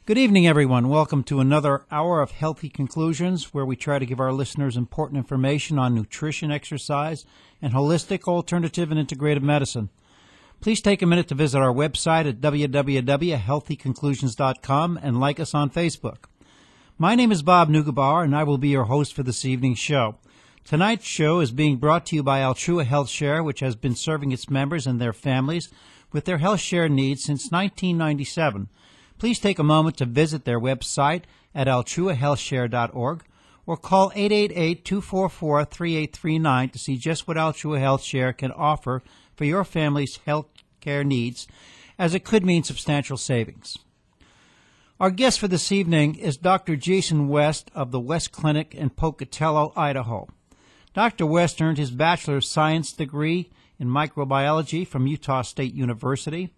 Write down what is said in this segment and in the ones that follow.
Good evening, everyone. Welcome to another hour of Healthy Conclusions, where we try to give our listeners important information on nutrition, exercise, and holistic, alternative, and integrative medicine. Please take a minute to visit our website at www.healthyconclusions.com and like us on Facebook. My name is Bob Neugebauer, and I will be your host for this evening's show. Tonight's show is being brought to you by Altrua Health Share, which has been serving its members and their families with their health share needs since 1997. Please take a moment to visit their website at altruahealthshare.org or call 888-244-3839 to see just what Altrua Health Share can offer for your family's health care needs, as it could mean substantial savings. Our guest for this evening is Dr. Jason West of the West Clinic in Pocatello, Idaho. Dr. West earned his Bachelor of Science degree in microbiology from Utah State University.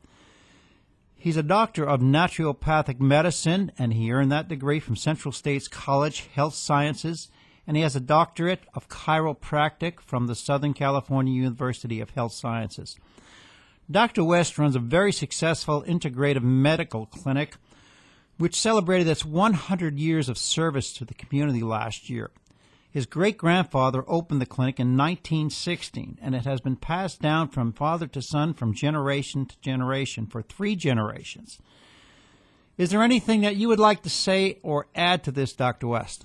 He's a doctor of naturopathic medicine, and he earned that degree from Central States College Health Sciences, and he has a doctorate of chiropractic from the Southern California University of Health Sciences. Dr. West runs a very successful integrative medical clinic, which celebrated its 100 years of service to the community last year. His great-grandfather opened the clinic in 1916, and it has been passed down from father to son, from generation to generation, for 3 generations. Is there anything that you would like to say or add to this, Dr. West?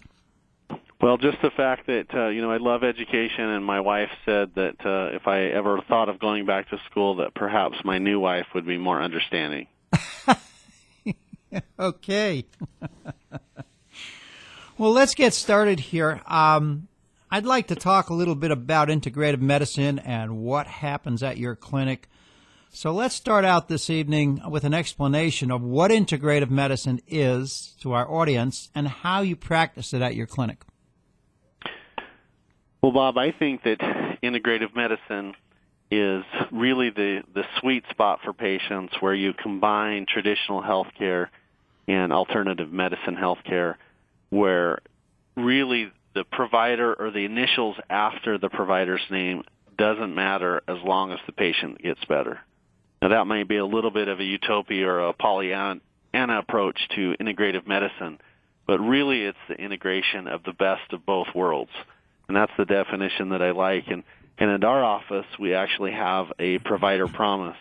Well, just the fact that, I love education, and my wife said that if I ever thought of going back to school, that perhaps my new wife would be more understanding. Okay. Well, let's get started here. I'd like to talk a little bit about integrative medicine and what happens at your clinic. So let's start out this evening with an explanation of what integrative medicine is to our audience and how you practice it at your clinic. Well, Bob, I think that integrative medicine is really the sweet spot for patients, where you combine traditional healthcare and alternative medicine healthcare, where really the provider or the initials after the provider's name doesn't matter as long as the patient gets better. Now, that may be a little bit of a utopia or a Pollyanna approach to integrative medicine, but really it's the integration of the best of both worlds. And that's the definition that I like. And at our office, we actually have a provider promise.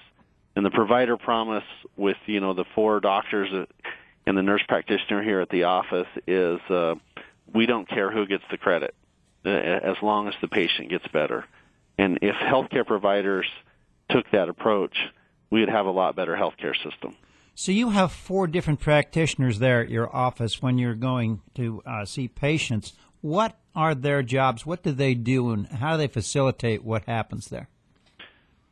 And the provider promise with, the 4 doctors and the nurse practitioner here at the office is we don't care who gets the credit as long as the patient gets better. And if healthcare providers took that approach, we would have a lot better healthcare system. So you have 4 different practitioners there at your office when you're going to see patients. What are their jobs? What do they do, and how do they facilitate what happens there?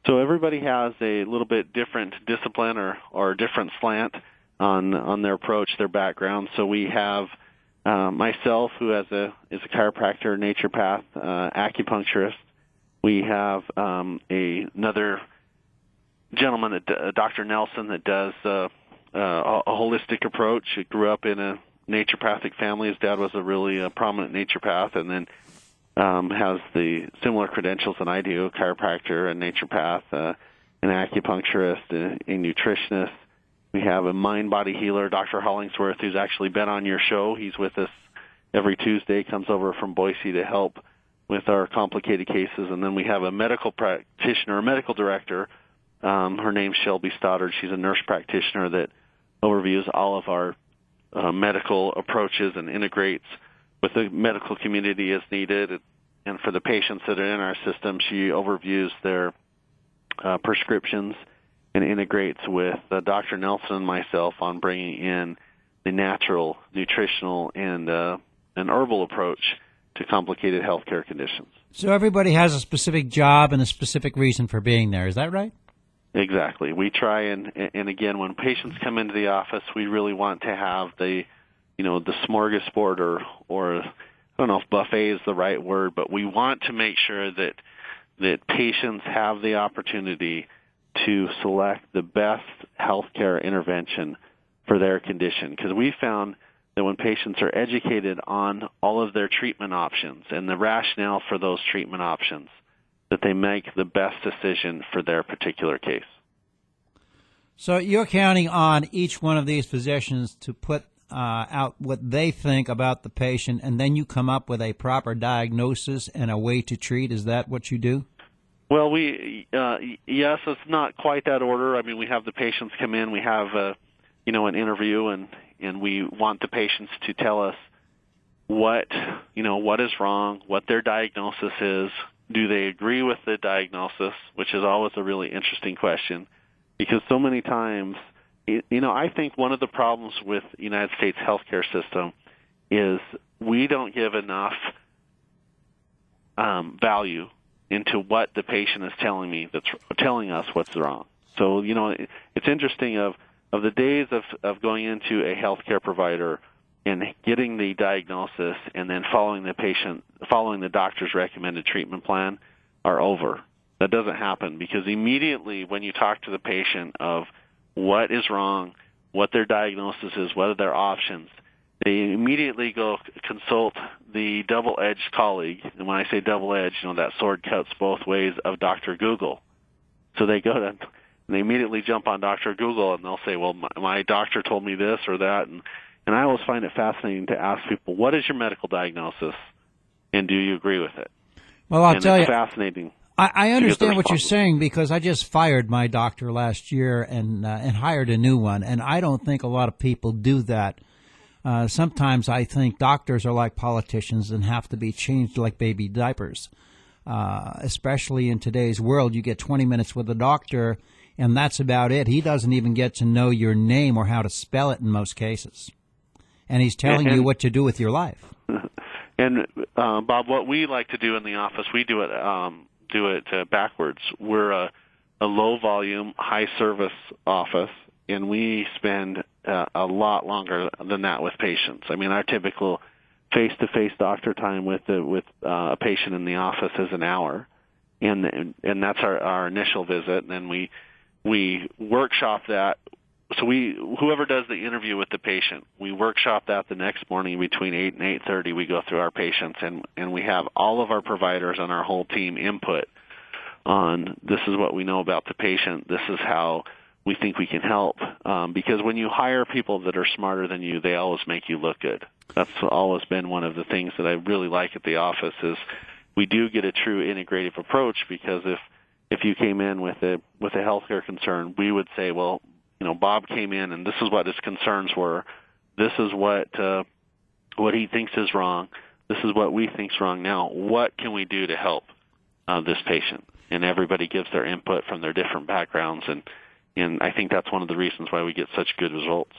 So everybody has a little bit different discipline or different slant on their approach, their background. So we have myself, who is a chiropractor, naturopath, acupuncturist. We have another gentleman, Dr. Nelson, that does a holistic approach. He grew up in a naturopathic family. His dad was a really prominent naturopath, and then has the similar credentials that I do: a chiropractor, a naturopath, an acupuncturist, a nutritionist. We have a mind-body healer, Dr. Hollingsworth, who's actually been on your show. He's with us every Tuesday, comes over from Boise to help with our complicated cases. And then we have a medical practitioner, a medical director. Her name's Shelby Stoddard. She's a nurse practitioner that overviews all of our medical approaches and integrates with the medical community as needed. And for the patients that are in our system, she overviews their prescriptions and integrates with Dr. Nelson and myself on bringing in the natural, nutritional, and an herbal approach to complicated healthcare conditions. So everybody has a specific job and a specific reason for being there. Is that right? Exactly. We try and again, when patients come into the office, we really want to have the smorgasbord or I don't know if buffet is the right word, but we want to make sure that patients have the opportunity to select the best healthcare intervention for their condition. Because we found that when patients are educated on all of their treatment options and the rationale for those treatment options, that they make the best decision for their particular case. So you're counting on each one of these physicians to put out what they think about the patient, and then you come up with a proper diagnosis and a way to treat. Is that what you do? Well, yes, it's not quite that order. I mean, we have the patients come in, we have an interview, and we want the patients to tell us what is wrong, what their diagnosis is. Do they agree with the diagnosis, which is always a really interesting question, because so many times, I think one of the problems with the United States healthcare system is we don't give enough value into what the patient is telling us what's wrong. So, it's interesting of the days of going into a healthcare provider and getting the diagnosis and then following the doctor's recommended treatment plan are over. That doesn't happen, because immediately when you talk to the patient of what is wrong, what their diagnosis is, what are their options, they immediately go consult the double-edged colleague. And when I say double-edged, that sword cuts both ways, of Dr. Google. So they immediately jump on Dr. Google, and they'll say, well, my doctor told me this or that. And I always find it fascinating to ask people, what is your medical diagnosis, and do you agree with it? Well, I'll tell you, it's fascinating. I understand what you're saying, because I just fired my doctor last year and hired a new one, and I don't think a lot of people do that. Sometimes I think doctors are like politicians and have to be changed like baby diapers, especially in today's world. You get 20 minutes with a doctor, and that's about it. He doesn't even get to know your name or how to spell it in most cases. And he's telling you what to do with your life. And, Bob, what we like to do in the office, we do it backwards. We're a low-volume, high-service office, and we spend a lot longer than that with patients. I mean, our typical face-to-face doctor time with a patient in the office is an hour, and that's our initial visit. And then we workshop that. So whoever does the interview with the patient, we workshop that the next morning between 8 and 8:30. We go through our patients, and we have all of our providers and our whole team input on, this is what we know about the patient, this is how we think we can help. Because when you hire people that are smarter than you, they always make you look good. That's always been one of the things that I really like at the office, is we do get a true integrative approach. Because if you came in with a healthcare concern, we would say, well, Bob came in and this is what his concerns were. This is what he thinks is wrong. This is what we think's wrong. Now, what can we do to help this patient? And everybody gives their input from their different backgrounds, and I think that's one of the reasons why we get such good results.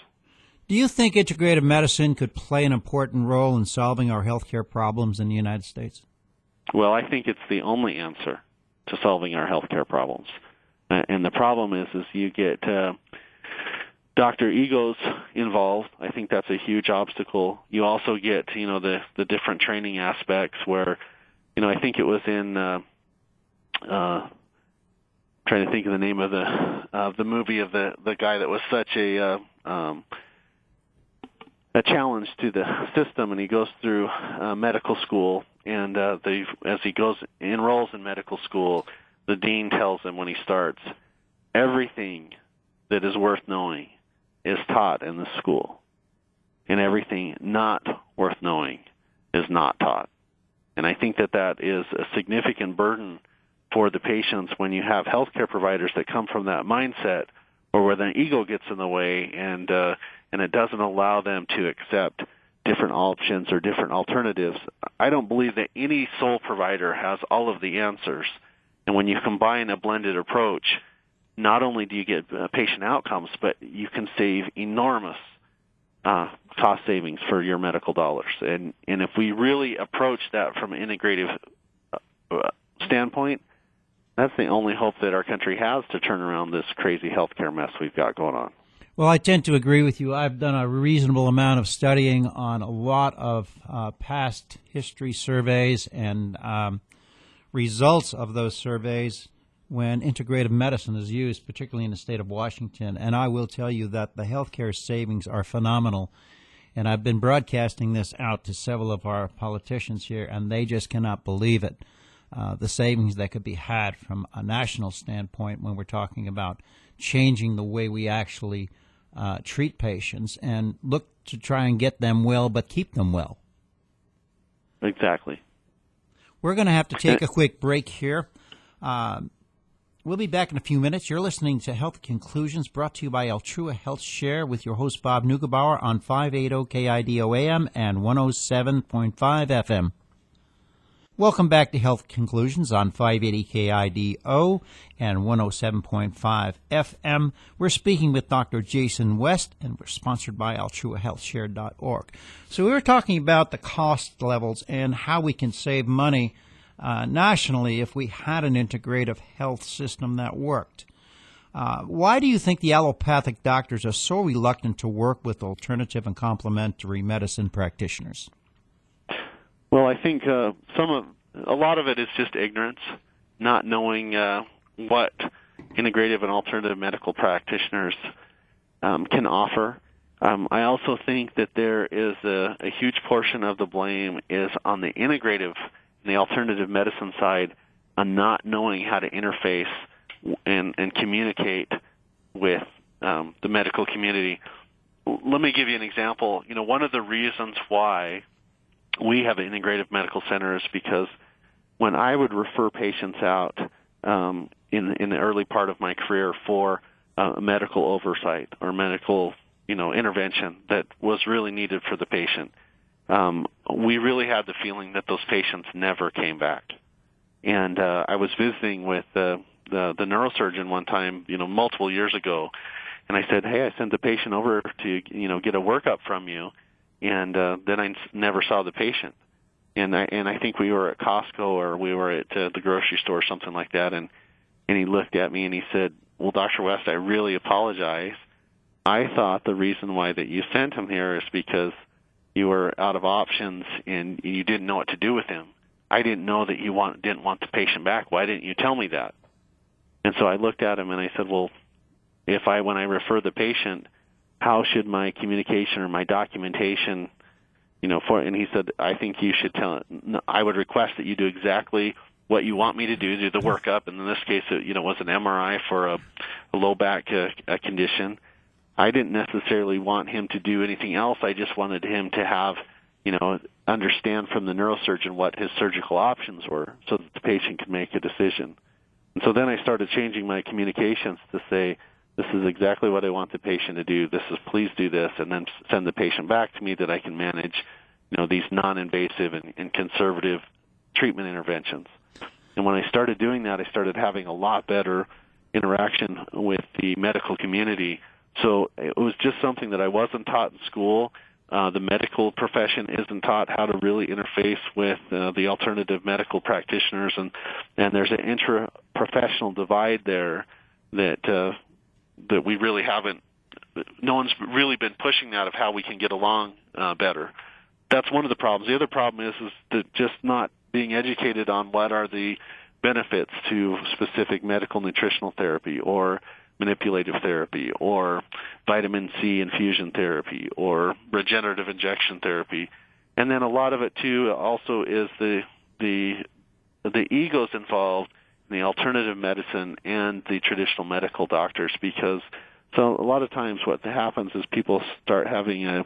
Do you think integrative medicine could play an important role in solving our healthcare problems in the United States? Well, I think it's the only answer to solving our healthcare problems. And the problem is you get doctor egos involved. I think that's a huge obstacle. You also get, the different training aspects where, I think it was in, trying to think of the name of the movie of the guy that was such a challenge to the system, and he goes through medical school, and as he enrolls in medical school, the dean tells him when he starts, everything that is worth knowing is taught in the school, and everything not worth knowing is not taught. And I think that is a significant burden for the patients when you have healthcare providers that come from that mindset, or where their ego gets in the way, and it doesn't allow them to accept different options or different alternatives. I don't believe that any sole provider has all of the answers. And when you combine a blended approach, not only do you get patient outcomes, but you can save enormous cost savings for your medical dollars. And if we really approach that from an integrative standpoint, that's the only hope that our country has to turn around this crazy healthcare mess we've got going on. Well, I tend to agree with you. I've done a reasonable amount of studying on a lot of past history surveys and results of those surveys when integrative medicine is used, particularly in the state of Washington. And I will tell you that the healthcare savings are phenomenal. And I've been broadcasting this out to several of our politicians here, and they just cannot believe it. The savings that could be had from a national standpoint when we're talking about changing the way we actually treat patients and look to try and get them well but keep them well. Exactly. We're going to have to take a quick break here. We'll be back in a few minutes. You're listening to Health Conclusions, brought to you by Altrua Health Share, with your host Bob Neugebauer on 580 KIDO AM and 107.5 FM. Welcome back to Health Conclusions on 580 KIDO and 107.5 FM. We're speaking with Dr. Jason West, and we're sponsored by AltruaHealthShare.org. So we were talking about the cost levels and how we can save money nationally if we had an integrative health system that worked. Why do you think the allopathic doctors are so reluctant to work with alternative and complementary medicine practitioners? Well, I think a lot of it is just ignorance, not knowing what integrative and alternative medical practitioners can offer. I also think that there is a huge portion of the blame is on the integrative and the alternative medicine side on not knowing how to interface and communicate with the medical community. Let me give you an example. One of the reasons why we have an integrative medical center is because when I would refer patients out in the early part of my career for medical oversight or medical intervention that was really needed for the patient, we really had the feeling that those patients never came back. And I was visiting with the neurosurgeon one time, multiple years ago, and I said, "Hey, I sent the patient over to get a workup from you." And then I never saw the patient. And I think we were at Costco or we were at the grocery store or something like that. And he looked at me and he said, "Well, Dr. West, I really apologize. I thought the reason why that you sent him here is because you were out of options and you didn't know what to do with him. I didn't know that you didn't want the patient back. Why didn't you tell me that?" And so I looked at him and I said, "Well, when I refer the patient, how should my communication or my documentation, and he said, "I think you should I would request that you do exactly what you want me to do the workup." And in this case, it was an MRI for a low back condition. I didn't necessarily want him to do anything else. I just wanted him to have, understand from the neurosurgeon what his surgical options were so that the patient could make a decision. And so then I started changing my communications to say, "This is exactly what I want the patient to do. Please do this," and then send the patient back to me that I can manage, these non-invasive and conservative treatment interventions. And when I started doing that, I started having a lot better interaction with the medical community. So it was just something that I wasn't taught in school. The medical profession isn't taught how to really interface with the alternative medical practitioners, and there's an intra-professional divide there that we really haven't, no one's really been pushing that of how we can get along better. That's one of the problems. The other problem is that just not being educated on what are the benefits to specific medical nutritional therapy or manipulative therapy or vitamin C infusion therapy or regenerative injection therapy. And then a lot of it too also is the egos involved in the alternative medicine and the traditional medical doctors, because so a lot of times what happens is people start having a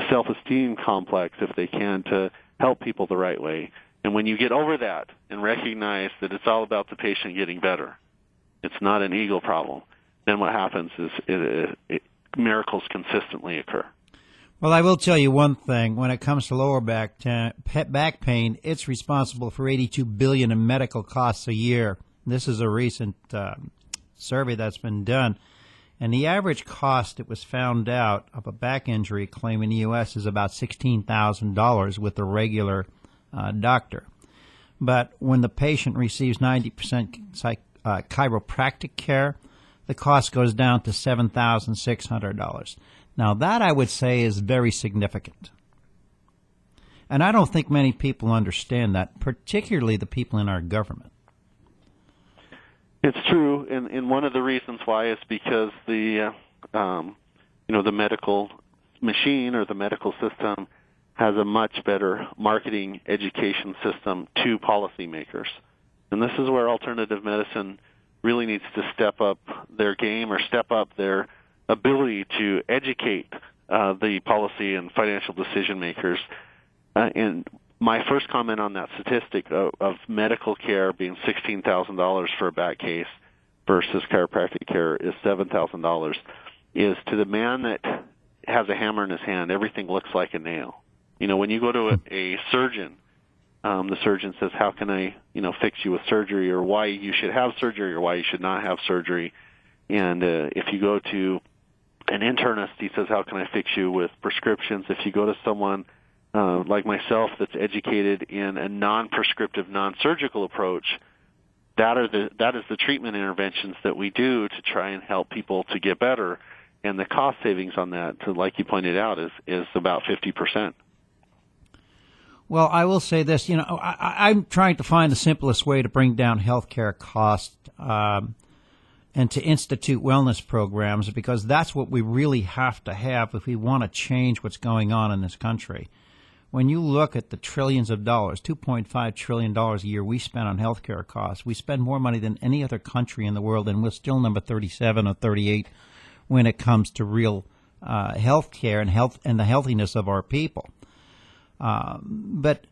self-esteem complex if they can to help people the right way. And when you get over that and recognize that it's all about the patient getting better, it's not an ego problem, then what happens is miracles consistently occur. Well, I will tell you one thing. When it comes to lower back pain, it's responsible for $82 billion in medical costs a year. This is a recent survey that's been done. And the average cost, it was found out, of a back injury claim in the U.S. is about $16,000 with a regular doctor. But when the patient receives 90% chiropractic care, the cost goes down to $7,600. Now, that I would say is very significant. And I don't think many people understand that, particularly the people in our government. It's true, and one of the reasons why is because the medical machine or the medical system has a much better marketing education system to policymakers. And this is where alternative medicine really needs to step up their game or step up their ability to educate the policy and financial decision makers. And my first comment on that statistic of medical care being $16,000 for a back case versus chiropractic care is $7,000 is to the man that has a hammer in his hand, everything looks like a nail. You know, when you go to a surgeon, the surgeon says, how can I, fix you with surgery, or why you should have surgery or why you should not have surgery. And if you go to an internist, he says, how can I fix you with prescriptions? If you go to someone like myself that's educated in a non-prescriptive, non-surgical approach, that is the treatment interventions that we do to try and help people to get better. And the cost savings on that, like you pointed out, is about 50%. Well, I will say this, I'm trying to find the simplest way to bring down healthcare costs and to institute wellness programs, because that's what we really have to have if we want to change what's going on in this country. When you look at the trillions of dollars, $2.5 trillion a year we spend on healthcare costs, we spend more money than any other country in the world, and we're still number 37 or 38 when it comes to real healthcare and the healthiness of our people. But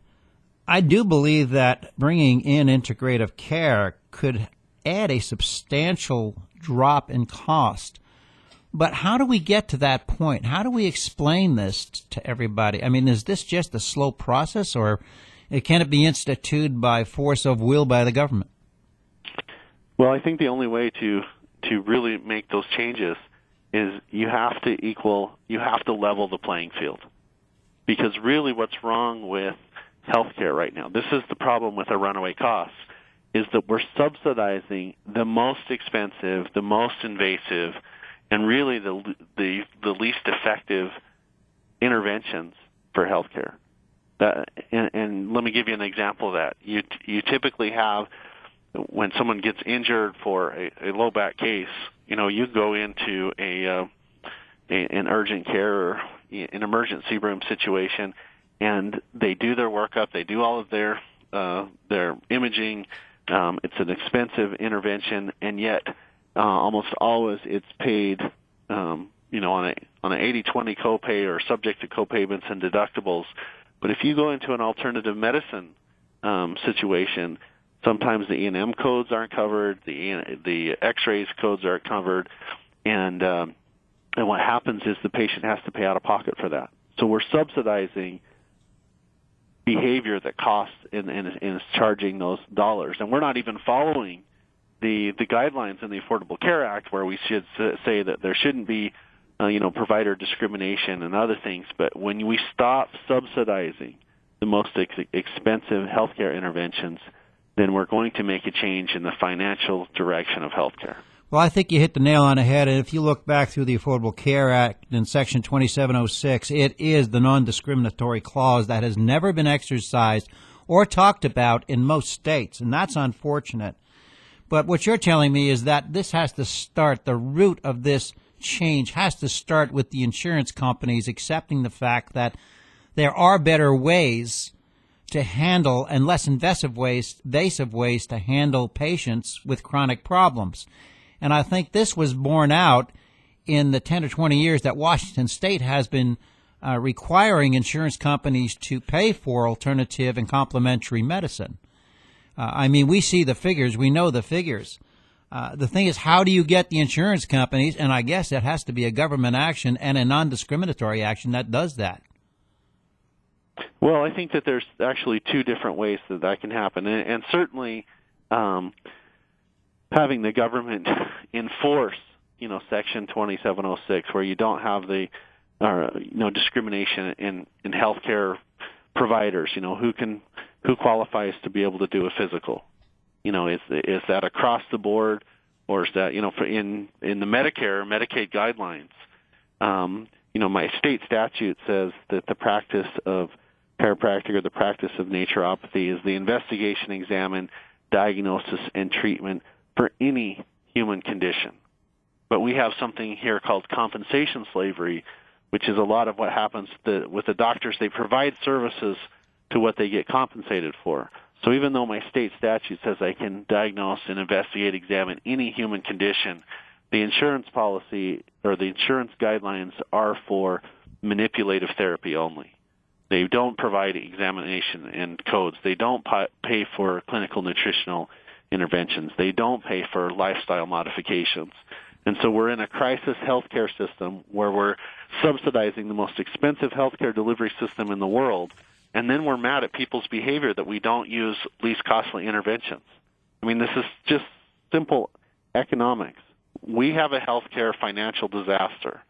I do believe that bringing in integrative care could add a substantial drop in cost. But how do we get to that point? How do we explain this to everybody? I mean, is this just a slow process, or can it be instituted by force of will by the government? Well, I think the only way to really make those changes is you have to level the playing field. Because really what's wrong with healthcare right now, this is the problem with our runaway costs, is that we're subsidizing the most expensive, the most invasive, and really the least effective interventions for healthcare. And let me give you an example of that. You typically have, when someone gets injured for a low back case, you go into an urgent care or an emergency room situation, and they do their workup, they do all of their imaging. It's an expensive intervention, and yet almost always it's paid, on an 80-20 copay or subject to copayments and deductibles. But if you go into an alternative medicine situation, sometimes the E&M codes aren't covered, the X-rays codes aren't covered, and what happens is the patient has to pay out of pocket for that. So we're subsidizing behavior that costs and is charging those dollars. And we're not even following the guidelines in the Affordable Care Act, where we should say that there shouldn't be provider discrimination and other things. But when we stop subsidizing the most expensive healthcare interventions, then we're going to make a change in the financial direction of healthcare. Well, I think you hit the nail on the head. And if you look back through the Affordable Care Act in Section 2706, it is the non-discriminatory clause that has never been exercised or talked about in most states, and that's unfortunate. But what you're telling me is that this has to start, the root of this change has to start with the insurance companies accepting the fact that there are better ways to handle and less invasive ways to handle patients with chronic problems. And I think this was borne out in the 10 or 20 years that Washington State has been requiring insurance companies to pay for alternative and complementary medicine. We see the figures. We know the figures. The thing is, how do you get the insurance companies, and I guess it has to be a government action and a non-discriminatory action that does that? Well, I think that there's actually two different ways that can happen. And certainly having the government enforce, Section 2706, where you don't have the discrimination in healthcare providers, who qualifies to be able to do a physical. Is that across the board, or is that, for in the Medicare, Medicaid guidelines, my state statute says that the practice of chiropractic or the practice of naturopathy is the investigation, examine, diagnosis, and treatment for any human condition. But we have something here called compensation slavery, which is a lot of what happens with the doctors. They provide services to what they get compensated for. So even though my state statute says I can diagnose and investigate, examine any human condition, the insurance policy or the insurance guidelines are for manipulative therapy only. They don't provide examination and codes. They don't pay for clinical nutritional interventions. They don't pay for lifestyle modifications. And so we're in a crisis healthcare system where we're subsidizing the most expensive healthcare delivery system in the world, and then we're mad at people's behavior that we don't use least costly interventions. I mean, this is just simple economics. We have a healthcare financial disaster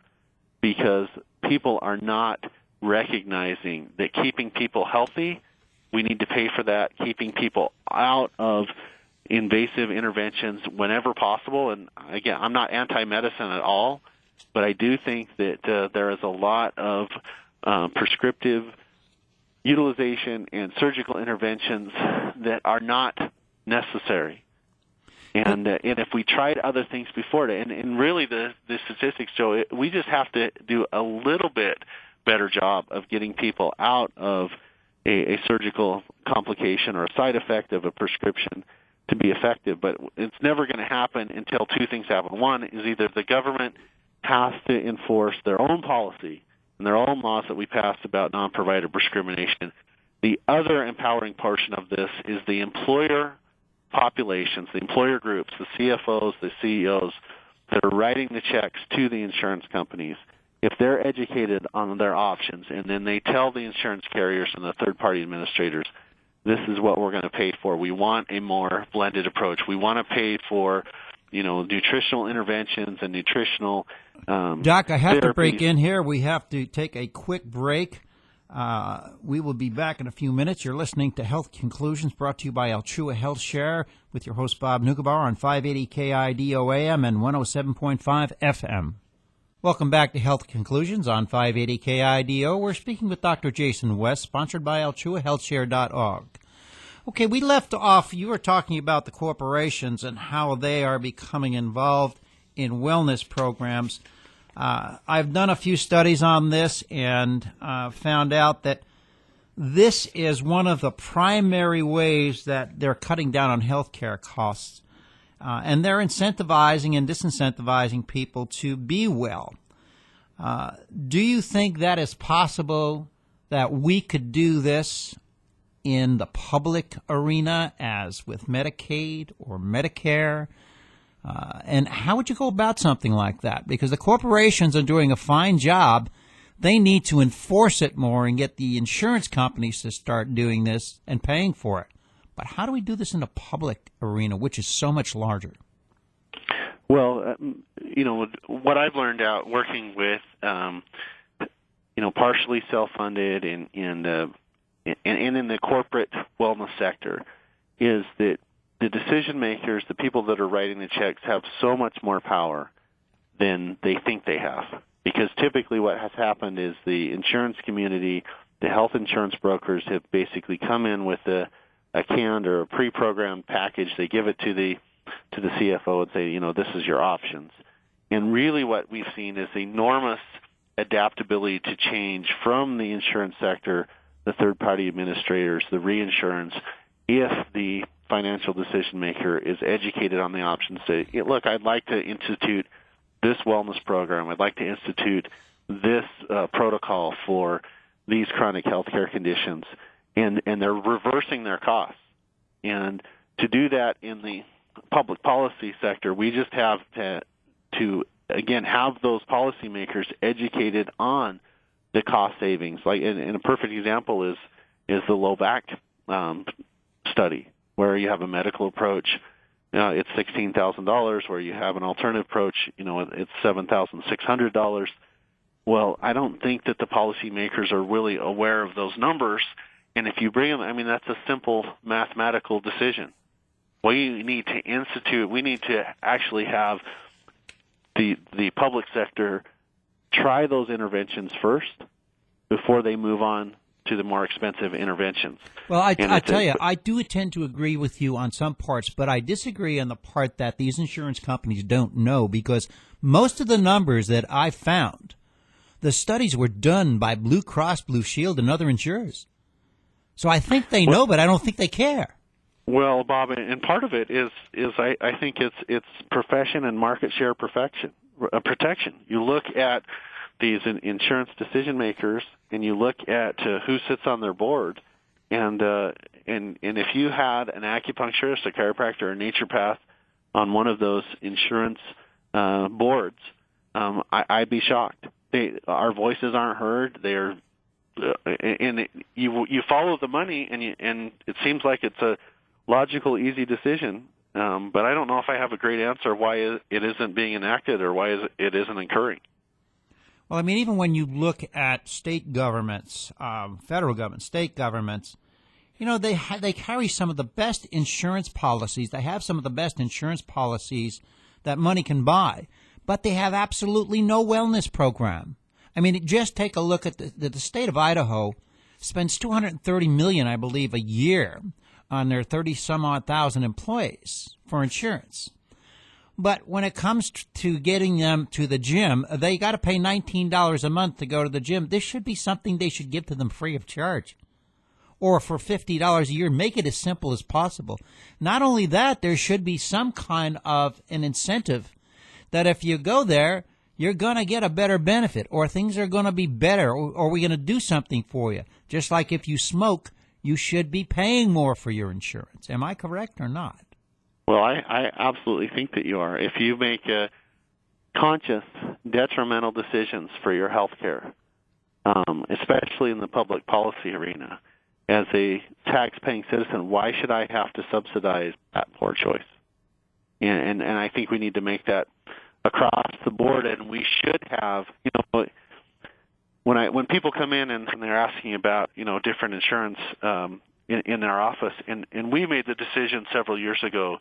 because people are not recognizing that keeping people healthy, we need to pay for that, keeping people out of invasive interventions whenever possible. And again, I'm not anti-medicine at all, but I do think that there is a lot of prescriptive utilization and surgical interventions that are not necessary. And if we tried other things before it, and really the statistics show we just have to do a little bit better job of getting people out of a surgical complication or a side effect of a prescription to be effective. But it's never going to happen until two things happen. One is either the government has to enforce their own policy and their own laws that we passed about non-provider discrimination. The other empowering portion of this is the employer populations, the employer groups, the CFOs, the CEOs that are writing the checks to the insurance companies. If they're educated on their options and then they tell the insurance carriers and the third-party administrators, this is what we're going to pay for. We want a more blended approach. We want to pay for, nutritional interventions and nutritional Doc, I have therapies. to break in here. We have to take a quick break. We will be back in a few minutes. You're listening to Health Conclusions, brought to you by Alchua Health Share, with your host Bob Nugabar on 580 KIDO AM and 107.5 FM. Welcome back to Health Conclusions on 580 KIDO. We're speaking with Dr. Jason West, sponsored by AlchuaHealthShare.org. Okay, we left off, you were talking about the corporations and how they are becoming involved in wellness programs. I've done a few studies on this and found out that this is one of the primary ways that they're cutting down on healthcare costs. And they're incentivizing and disincentivizing people to be well. Do you think that is possible that we could do this in the public arena as with Medicaid or Medicare? And how would you go about something like that? Because the corporations are doing a fine job. They need to enforce it more and get the insurance companies to start doing this and paying for it. But how do we do this in the public arena, which is so much larger? Well, what I've learned out working with, partially self-funded and in the corporate wellness sector, is that the decision makers, the people that are writing the checks, have so much more power than they think they have. Because typically what has happened is the insurance community, the health insurance brokers have basically come in with a canned or a pre-programmed package. They give it to the CFO and say, this is your options. And really what we've seen is enormous adaptability to change from the insurance sector, the third-party administrators, the reinsurance, if the financial decision maker is educated on the options. Say, look, I'd like to institute this wellness program. I'd like to institute this protocol for these chronic healthcare conditions. And they're reversing their costs. And to do that in the public policy sector, we just have to again, have those policymakers educated on the cost savings. Like, and a perfect example is the low back study, where you have a medical approach, it's $16,000, where you have an alternative approach, it's $7,600. Well, I don't think that the policymakers are really aware of those numbers. And if you bring them, that's a simple mathematical decision. We need to actually have the public sector try those interventions first before they move on to the more expensive interventions. Well, I tell you, I do tend to agree with you on some parts, but I disagree on the part that these insurance companies don't know, because most of the numbers that I found, the studies were done by Blue Cross Blue Shield and other insurers. So I think they know, but I don't think they care. Well, Bob, and part of it is I think it's profession and market share protection. You look at these insurance decision makers, and you look at who sits on their board, and if you had an acupuncturist, a chiropractor, or a naturopath on one of those insurance boards, I'd be shocked. Our voices aren't heard. They're and you follow the money, and it seems like it's a logical, easy decision. But I don't know if I have a great answer why it isn't being enacted or why it isn't occurring. Well, I mean, even when you look at state governments, federal governments, state governments, you know, they carry some of the best insurance policies. They have some of the best insurance policies that money can buy, but they have absolutely no wellness program. I mean, just take a look at the state of Idaho spends $230 million, I believe, a year on their 30-some-odd thousand employees for insurance. But when it comes to getting them to the gym, they got to pay $19 a month to go to the gym. This should be something they should give to them free of charge. Or for $50 a year, make it as simple as possible. Not only that, there should be some kind of an incentive that if you go there, you're going to get a better benefit, or things are going to be better, or we're going to do something for you. Just like if you smoke, you should be paying more for your insurance. Am I correct or not? Well, I absolutely think that you are. If you make conscious, detrimental decisions for your health care, especially in the public policy arena, as a tax-paying citizen, why should I have to subsidize that poor choice? And I think we need to make that across the board, and we should have, you know, when people come in and they're asking about, you know, different insurance in their office, and we made the decision several years ago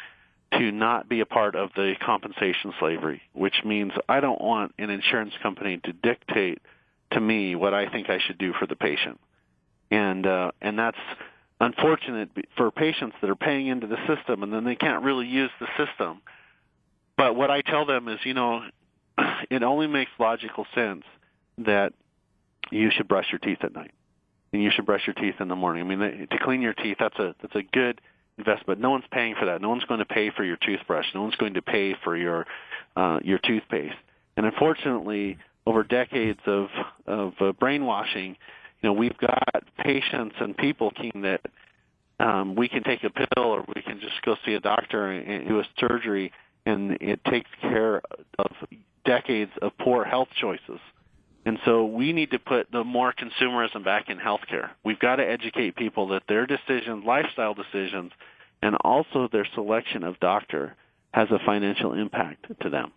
to not be a part of the compensation slavery, which means I don't want an insurance company to dictate to me what I think I should do for the patient. And that's unfortunate for patients that are paying into the system, and then they can't really use the system. But what I tell them is, you know, it only makes logical sense that you should brush your teeth at night, and you should brush your teeth in the morning. I mean, to clean your teeth, that's a good investment. No one's paying for that. No one's going to pay for your toothbrush. No one's going to pay for your toothpaste. And unfortunately, over decades of brainwashing, you know, we've got patients and people thinking that we can take a pill or we can just go see a doctor and do a surgery, and it takes care of decades of poor health choices. And so we need to put the more consumerism back in healthcare. We've got to educate people that their decisions, lifestyle decisions, and also their selection of doctor has a financial impact to them.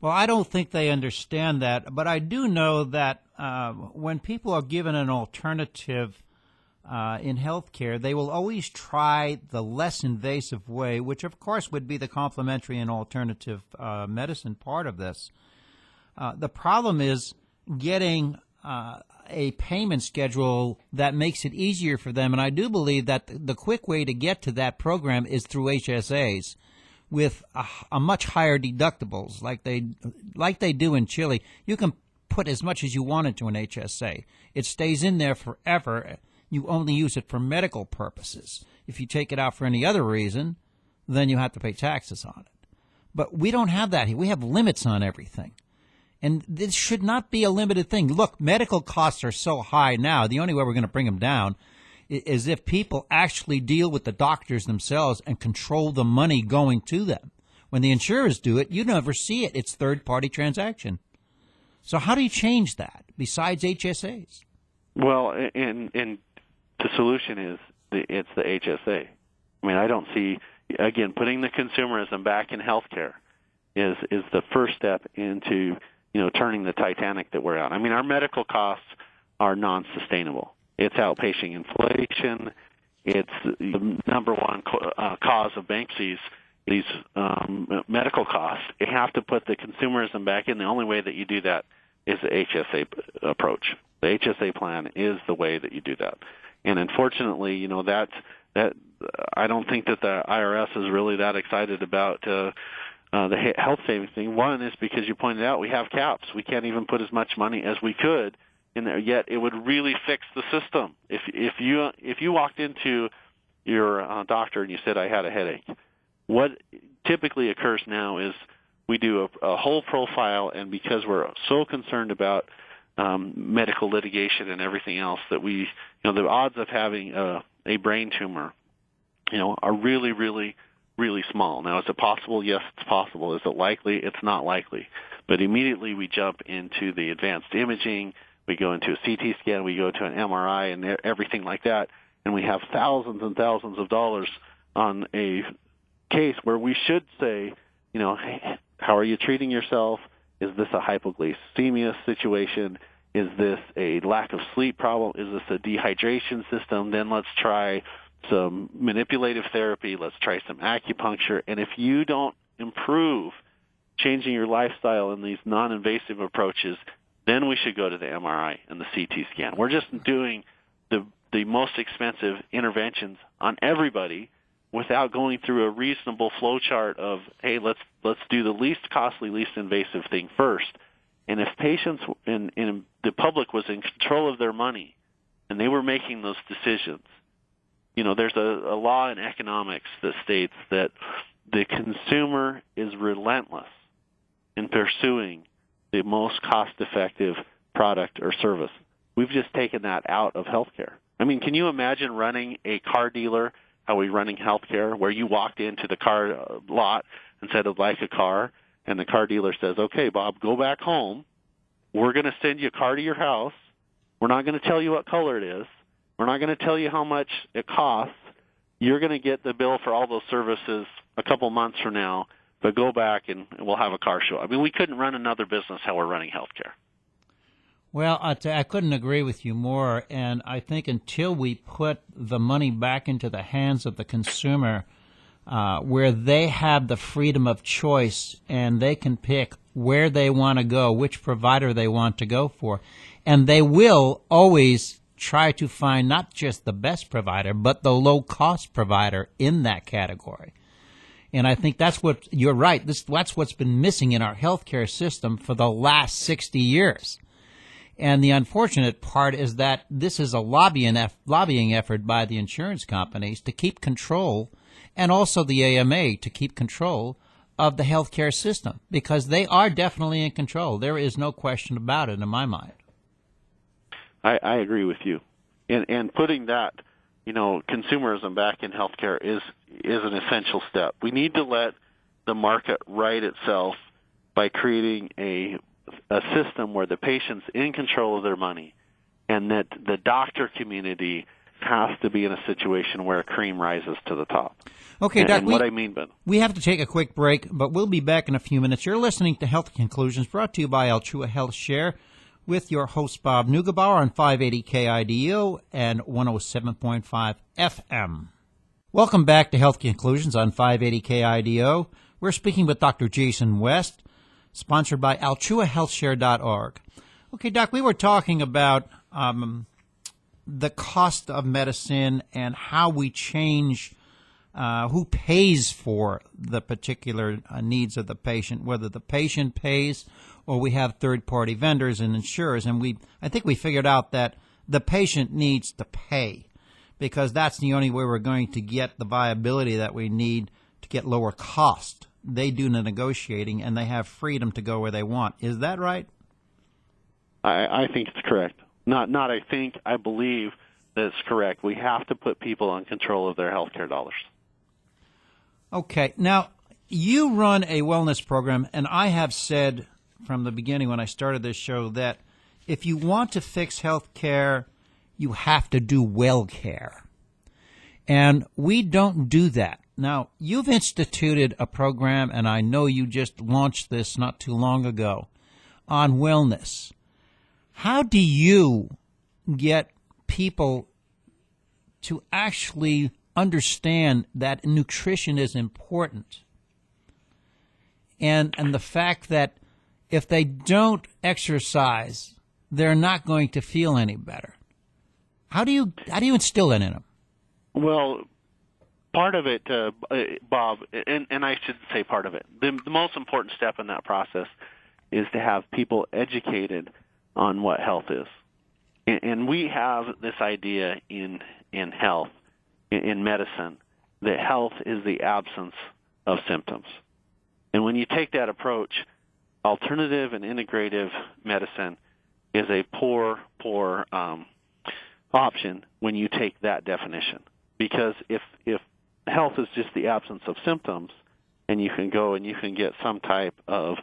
Well, I don't think they understand that, but I do know that when people are given an alternative in healthcare, they will always try the less invasive way, which of course would be the complementary and alternative medicine part of this. The problem is getting a payment schedule that makes it easier for them, and I do believe that the quick way to get to that program is through HSAs with a much higher deductibles like they do in Chile. You can put as much as you want into an HSA. It stays in there forever. You only use it for medical purposes. If you take it out for any other reason, then you have to pay taxes on it. But we don't have that here. We have limits on everything. And this should not be a limited thing. Look, medical costs are so high now, the only way we're going to bring them down is if people actually deal with the doctors themselves and control the money going to them. When the insurers do it, you never see it. It's third-party transaction. So how do you change that besides HSAs? Well, and the solution is it's the HSA. I mean, I don't see, again, putting the consumerism back in healthcare is the first step into, you know, turning the Titanic that we're on. I mean, our medical costs are non-sustainable. It's outpacing inflation. It's the number one cause of bankruptcies, these medical costs. You have to put the consumerism back in. The only way that you do that is the HSA approach. The HSA plan is the way that you do that. And unfortunately, you know, that I don't think that the IRS is really that excited about the health savings thing. One is because you pointed out we have caps. We can't even put as much money as we could in there. Yet it would really fix the system if you walked into your doctor and you said I had a headache. What typically occurs now is we do a whole profile, and because we're so concerned about medical litigation and everything else, that the odds of having a brain tumor, are really, really, really small. Now, is it possible? Yes, it's possible. Is it likely? It's not likely. But immediately we jump into the advanced imaging. We go into a CT scan. We go to an MRI and everything like that, and we have thousands and thousands of dollars on a case where we should say, hey, how are you treating yourself? Is this a hypoglycemia situation? Is this a lack of sleep problem? Is this a dehydration system? Then let's try some manipulative therapy. Let's try some acupuncture. And if you don't improve changing your lifestyle in these non-invasive approaches, then we should go to the MRI and the CT scan. We're just doing the most expensive interventions on everybody without going through a reasonable flow chart of, hey, let's do the least costly, least invasive thing first. And if patients in the public was in control of their money and they were making those decisions, there's a law in economics that states that the consumer is relentless in pursuing the most cost-effective product or service. We've just taken that out of healthcare. I mean, can you imagine running a car dealer, how we running healthcare, where you walked into the car lot and said, I'd like a car, and the car dealer says, okay, Bob, go back home. We're going to send you a car to your house. We're not going to tell you what color it is. We're not going to tell you how much it costs. You're going to get the bill for all those services a couple months from now, but go back and we'll have a car show. I mean, we couldn't run another business how we're running healthcare. Well, I couldn't agree with you more, and I think until we put the money back into the hands of the consumer, where they have the freedom of choice and they can pick where they want to go, which provider they want to go for, and they will always try to find not just the best provider, but the low-cost provider in that category. And I think that's what you're right. That's what's been missing in our healthcare system for the last 60 years. And the unfortunate part is that this is a lobbying effort by the insurance companies to keep control, and also the AMA to keep control of the healthcare system, because they are definitely in control. There is no question about it in my mind. I agree with you. And putting that, consumerism back in healthcare is an essential step. We need to let the market right itself by creating a system where the patient's in control of their money, and that the doctor community has to be in a situation where cream rises to the top. Okay, Doc, we have to take a quick break, but we'll be back in a few minutes. You're listening to Health Conclusions, brought to you by Altrua Health Share, with your host Bob Neugebauer on 580 KIDO and 107.5 FM. Welcome back to Health Conclusions on 580 KIDO. We're speaking with Dr. Jason West, sponsored by AltruaHealthShare.org. Okay, Doc, we were talking about the cost of medicine and how we change who pays for the particular needs of the patient, whether the patient pays or we have third-party vendors and insurers. And I think we figured out that the patient needs to pay, because that's the only way we're going to get the viability that we need to get lower cost. They do the negotiating, and they have freedom to go where they want. Is that right? I think it's correct. I believe that it's correct. We have to put people in control of their health care dollars. Okay. Now, you run a wellness program, and I have said from the beginning when I started this show that if you want to fix health care, you have to do well care. And we don't do that. Now, you've instituted a program, and I know you just launched this not too long ago, on wellness. How do you get people to actually understand that nutrition is important, and the fact that if they don't exercise, they're not going to feel any better? How do you instill that in them? Well, part of it, Bob, and I should say part of it, the most important step in that process is to have people educated on what health is. And we have this idea in health in medicine that health is the absence of symptoms. And when you take that approach, alternative and integrative medicine is a poor option when you take that definition. Because if health is just the absence of symptoms, and you can go and you can get some type of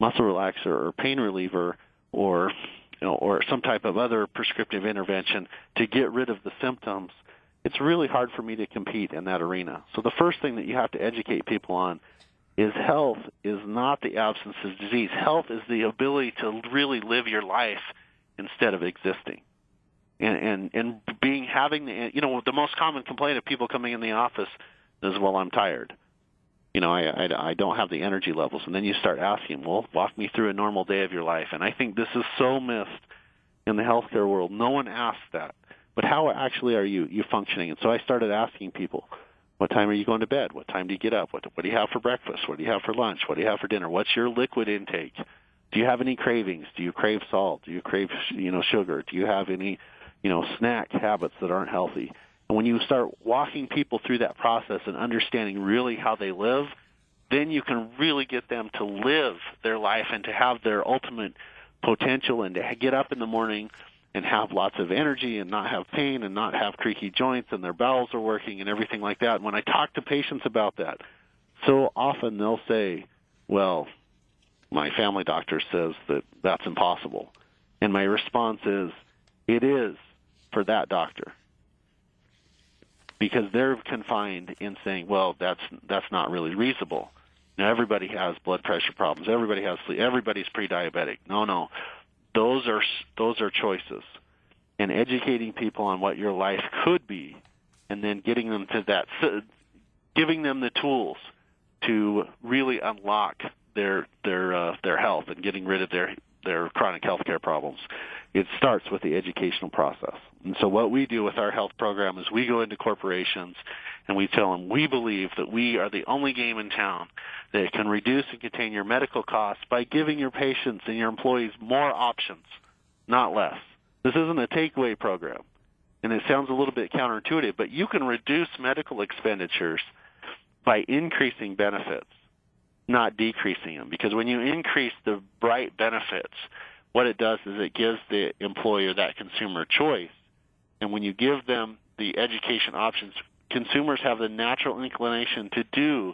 muscle relaxer or pain reliever or some type of other prescriptive intervention to get rid of the symptoms, it's really hard for me to compete in that arena. So the first thing that you have to educate people on is health is not the absence of disease. Health is the ability to really live your life instead of existing. And having the most common complaint of people coming in the office is, well, I'm tired. I don't have the energy levels. And then you start asking, well, walk me through a normal day of your life. And I think this is so missed in the healthcare world. No one asks that. But how actually are you functioning? And so I started asking people, what time are you going to bed? What time do you get up? What do you have for breakfast? What do you have for lunch? What do you have for dinner? What's your liquid intake? Do you have any cravings? Do you crave salt? Do you crave, sugar? Do you have any, snack habits that aren't healthy? And when you start walking people through that process and understanding really how they live, then you can really get them to live their life and to have their ultimate potential and to get up in the morning and have lots of energy and not have pain and not have creaky joints and their bowels are working and everything like that. And when I talk to patients about that, so often they'll say, well, my family doctor says that that's impossible. And my response is, it is for that doctor. Because they're confined in saying, well, that's not really reasonable. Now, everybody has blood pressure problems. Everybody has sleep. Everybody's pre-diabetic. No. Those are choices. And educating people on what your life could be and then getting them to that, giving them the tools to really unlock their health and getting rid of their chronic health care problems. It starts with the educational process. And so what we do with our health program is we go into corporations and we tell them we believe that we are the only game in town that can reduce and contain your medical costs by giving your patients and your employees more options, not less. This isn't a takeaway program. And it sounds a little bit counterintuitive, but you can reduce medical expenditures by increasing benefits, not decreasing them. Because when you increase the bright benefits, what it does is it gives the employer, that consumer, choice. And when you give them the education options, consumers have the natural inclination to do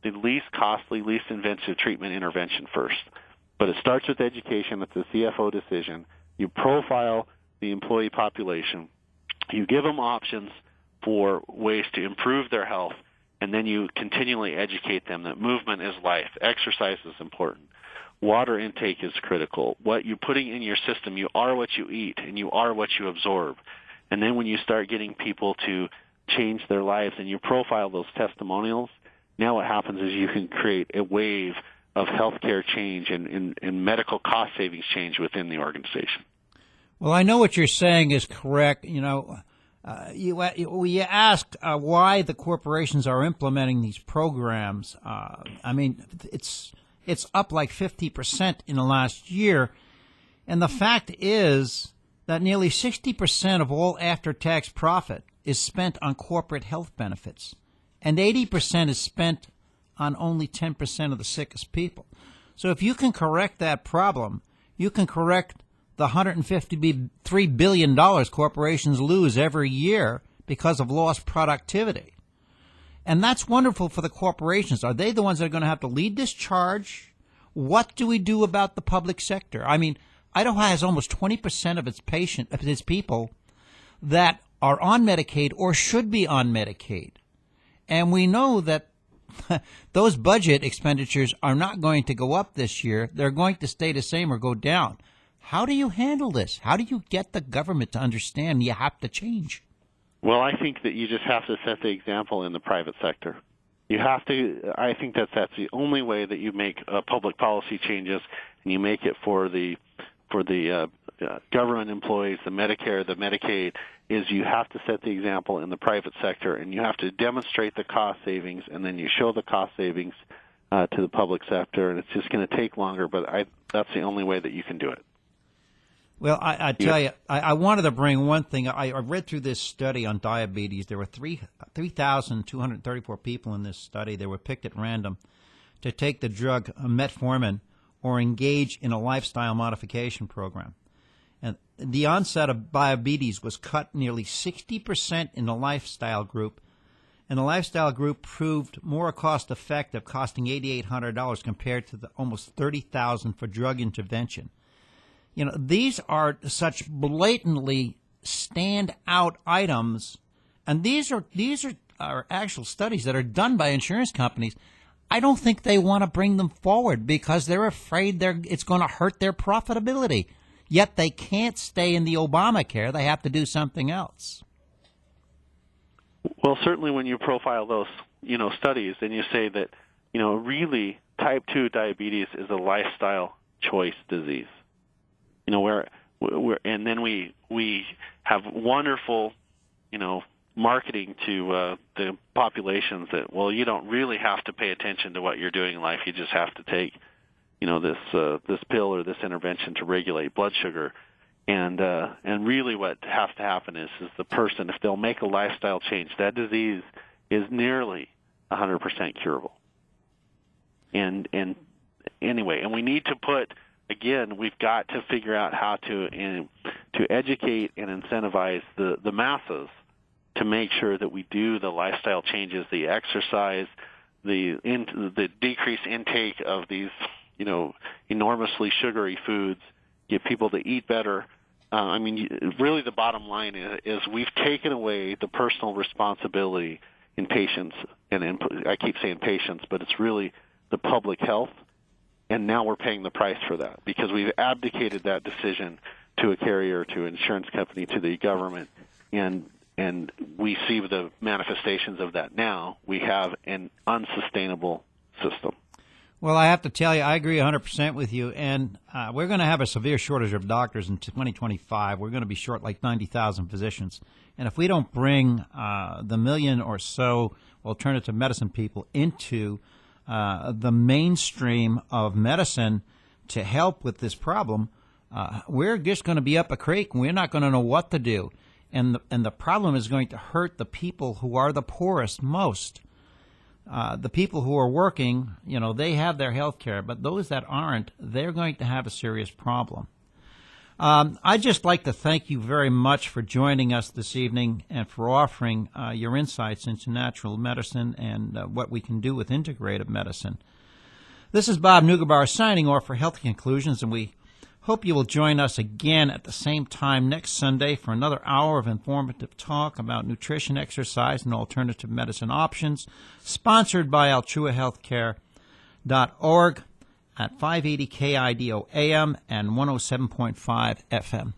the least costly, least invasive treatment intervention first. But it starts with education. It's a CFO decision. You profile the employee population. You give them options for ways to improve their health, and then you continually educate them that movement is life. Exercise is important. Water intake is critical. What you're putting in your system, you are what you eat, and you are what you absorb. And then when you start getting people to change their lives and you profile those testimonials, now what happens is you can create a wave of healthcare change and medical cost savings change within the organization. Well, I know what you're saying is correct. You asked why the corporations are implementing these programs. It's up like 50% in the last year. And the fact is that nearly 60% of all after-tax profit is spent on corporate health benefits, and 80% is spent on only 10% of the sickest people. So if you can correct that problem, you can correct the $153 billion corporations lose every year because of lost productivity. And that's wonderful for the corporations. Are they the ones that are going to have to lead this charge? What do we do about the public sector? I mean, Idaho has almost 20% of its people that are on Medicaid or should be on Medicaid. And we know that those budget expenditures are not going to go up this year. They're going to stay the same or go down. How do you handle this? How do you get the government to understand you have to change? Well, I think that you just have to set the example in the private sector. You have to. I think that's the only way that you make public policy changes, and you make it for the government employees, the Medicare, the Medicaid, is you have to set the example in the private sector, and you have to demonstrate the cost savings, and then you show the cost savings to the public sector, and it's just going to take longer, but that's the only way that you can do it. Well, I tell you, I wanted to bring one thing. I read through this study on diabetes. There were 3,234 people in this study. They were picked at random to take the drug metformin or engage in a lifestyle modification program. And the onset of diabetes was cut nearly 60% in the lifestyle group, and the lifestyle group proved more cost-effective, costing $8,800 compared to the almost $30,000 for drug intervention. You know, these are such blatantly stand-out items, and these are actual studies that are done by insurance companies. I don't think they want to bring them forward because they're afraid it's going to hurt their profitability. Yet they can't stay in the Obamacare. They have to do something else. Well, certainly when you profile those, studies and you say that, really type 2 diabetes is a lifestyle choice disease. And then we have wonderful, marketing to the populations that, well, you don't really have to pay attention to what you're doing in life. You just have to take, this pill or this intervention to regulate blood sugar. And really what has to happen is the person, if they'll make a lifestyle change, that disease is nearly 100% curable. And anyway, and we need to again, we've got to figure out how to educate and incentivize the masses to make sure that we do the lifestyle changes, the exercise, the decreased intake of these, enormously sugary foods, get people to eat better. Really the bottom line is we've taken away the personal responsibility in patients, and I keep saying patients, but it's really the public health. And now we're paying the price for that because we've abdicated that decision to a carrier, to an insurance company, to the government, and we see the manifestations of that now. We have an unsustainable system. Well, I have to tell you, I agree 100% with you, and we're going to have a severe shortage of doctors in 2025. We're going to be short like 90,000 physicians. And if we don't bring the million or so alternative medicine people into the mainstream of medicine to help with this problem, we're just going to be up a creek, and we're not going to know what to do. And the problem is going to hurt the people who are the poorest most. The people who are working, they have their health care, but those that aren't, they're going to have a serious problem. I'd just like to thank you very much for joining us this evening and for offering your insights into natural medicine and what we can do with integrative medicine. This is Bob Neugebauer signing off for Health Conclusions, and we hope you will join us again at the same time next Sunday for another hour of informative talk about nutrition, exercise, and alternative medicine options, sponsored by AltruaHealthcare.org at 580 KIDO AM and 107.5 FM.